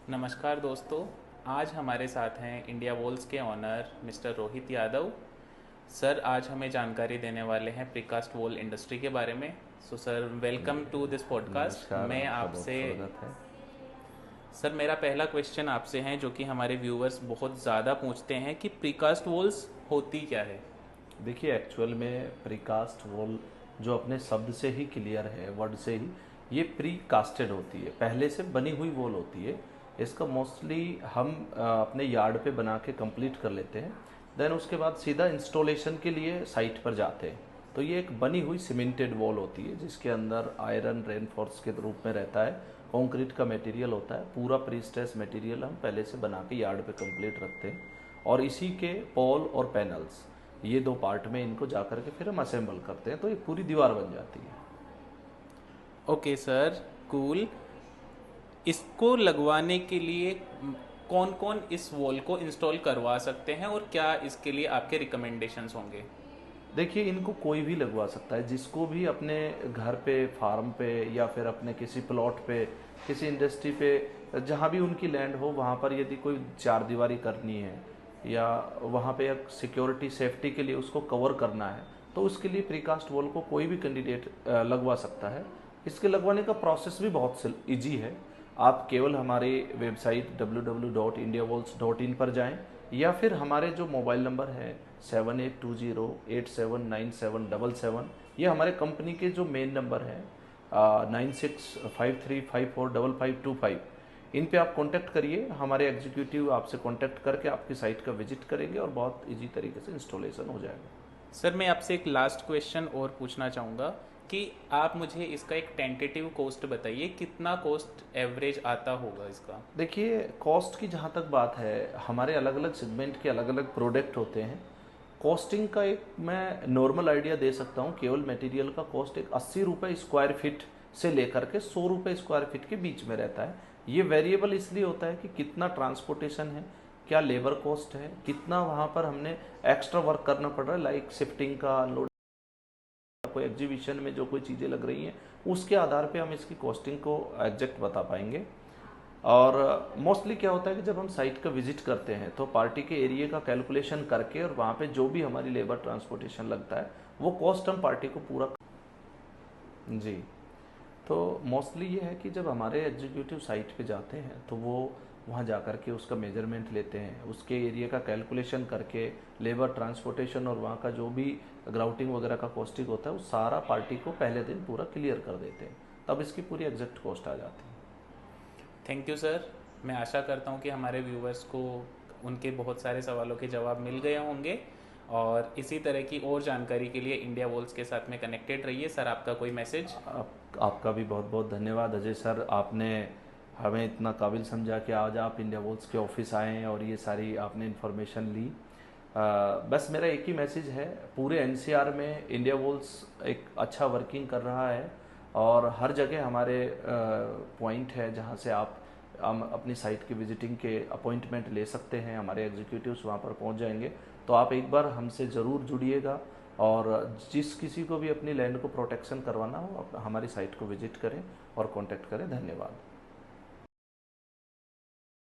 नमस्कार दोस्तों। आज हमारे साथ हैं इंडिया वोल्स के owner mister Rohit Yadav. Sir आज हमें जानकारी देने वाले हैं प्रीकास्ट वोल इंडस्ट्री के बारे में। So sir, welcome to this podcast. नमस्कार, मैं आपका बहुत आपसे स्वागत है। सर, मेरा पहला क्वेश्चन आपसे है जो कि हमारे व्यूअर्स बहुत ज़्यादा पूछते हैं कि प्रीकास्ट वोल्स होती क्या है। देखिए, एक्चुअल में प्रीकास्ट वॉल जो अपने शब्द से ही क्लियर है, वर्ड से ही, ये प्री कास्टेड होती है, पहले से बनी हुई वॉल होती है। इसका मोस्टली हम अपने यार्ड पे बना के कंप्लीट कर लेते हैं। देन उसके बाद सीधा इंस्टॉलेशन के लिए साइट पर जाते हैं। तो ये एक बनी हुई सीमेंटेड वॉल होती है जिसके अंदर आयरन रेनफोर्स के रूप में रहता है, कंक्रीट का मटेरियल होता है, पूरा प्री स्ट्रेस मटेरियल हम पहले से बना के यार्ड पे कंप्लीट रखते हैं। और इसी के पोल और पैनल्स, ये दो पार्ट में इनको जा करके फिर हम असेंबल करते हैं, तो एक पूरी दीवार बन जाती है। Okay sir, cool. इसको लगवाने के लिए कौन कौन इस वॉल को इंस्टॉल करवा सकते हैं और क्या इसके लिए आपके रिकमेंडेशंस होंगे। देखिए, इनको कोई भी लगवा सकता है, जिसको भी अपने घर पे, फार्म पे, या फिर अपने किसी प्लॉट पे, किसी इंडस्ट्री पे, जहाँ भी उनकी लैंड हो, वहाँ पर यदि कोई चार दीवारी करनी है या वहाँ पे एक सिक्योरिटी सेफ्टी के लिए उसको कवर करना है, तो उसके लिए प्रीकास्ट वॉल को कोई भी कैंडिडेट लगवा सकता है। इसके लगवाने का प्रोसेस भी बहुत ईजी है। आप केवल हमारी वेबसाइट www.indiawalls.in पर जाएं, या फिर हमारे जो मोबाइल नंबर है 7820879777, ये हमारे कंपनी के जो मेन नंबर हैं 9653545525, इन पे आप कांटेक्ट करिए। हमारे एग्जीक्यूटिव आपसे कांटेक्ट करके आपकी साइट का विजिट करेंगे और बहुत इजी तरीके से इंस्टॉलेशन हो जाएगा। सर, मैं आपसे एक लास्ट क्वेश्चन और पूछना चाहूँगा कि आप मुझे इसका एक टेंटेटिव कॉस्ट बताइए, कितना कॉस्ट एवरेज आता होगा इसका। देखिए, कॉस्ट की जहाँ तक बात है, हमारे अलग अलग सेगमेंट के अलग अलग प्रोडक्ट होते हैं। कॉस्टिंग का एक मैं नॉर्मल आइडिया दे सकता हूँ। केवल मटेरियल का कॉस्ट एक 80 रुपये स्क्वायर फीट से लेकर के 100 रुपये स्क्वायर फीट के बीच में रहता है। ये वेरिएबल इसलिए होता है कि कितना ट्रांसपोर्टेशन है, क्या लेबर कॉस्ट है, कितना वहाँ पर हमने एक्स्ट्रा वर्क करना पड़ रहा है, लाइक शिफ्टिंग का लोड, कोई एग्जीबिशन में जो कोई चीज़ें लग रही हैं, उसके आधार पे हम इसकी कॉस्टिंग को एग्जैक्ट बता पाएंगे। और मोस्टली क्या होता है कि जब हम साइट का विजिट करते हैं तो पार्टी के एरिया का कैलकुलेशन करके और वहाँ पे जो भी हमारी लेबर ट्रांसपोर्टेशन लगता है, वो कॉस्ट हम पार्टी को पूरा। जी। तो मोस्टली ये है कि जब हमारे एग्जीक्यूटिव साइट पे जाते हैं तो वो वहाँ जा कर के उसका मेजरमेंट लेते हैं, उसके एरिया का कैलकुलेशन करके लेबर ट्रांसपोर्टेशन और वहाँ का जो भी ग्राउटिंग वगैरह का कॉस्टिंग होता है, वो सारा पार्टी को पहले दिन पूरा क्लियर कर देते हैं, तब इसकी पूरी एग्जैक्ट कॉस्ट आ जाती है। Thank you sir. मैं आशा करता हूँ कि हमारे व्यूवर्स को उनके बहुत सारे सवालों के जवाब मिल गए होंगे, और इसी तरह की और जानकारी के लिए इंडिया वॉल्स के साथ में कनेक्टेड रहिए। सर, आपका कोई मैसेज। आपका भी बहुत बहुत धन्यवाद अजय सर। आपने हमें इतना काबिल समझा कि आज आप इंडिया वॉल्स के ऑफिस आए और ये सारी आपने इन्फॉर्मेशन ली। बस मेरा एक ही मैसेज है, पूरे एनसीआर में इंडिया वॉल्स एक अच्छा वर्किंग कर रहा है, और हर जगह हमारे पॉइंट है जहाँ से आप हम अपनी साइट की विजिटिंग के अपॉइंटमेंट ले सकते हैं। हमारे एग्जीक्यूटिव्स वहाँ पर पहुँच जाएंगे, तो आप एक बार हमसे ज़रूर जुड़िएगा। और जिस किसी को भी अपनी लैंड को प्रोटेक्शन करवाना हो, हमारी साइट को विजिट करें और कांटेक्ट करें। धन्यवाद।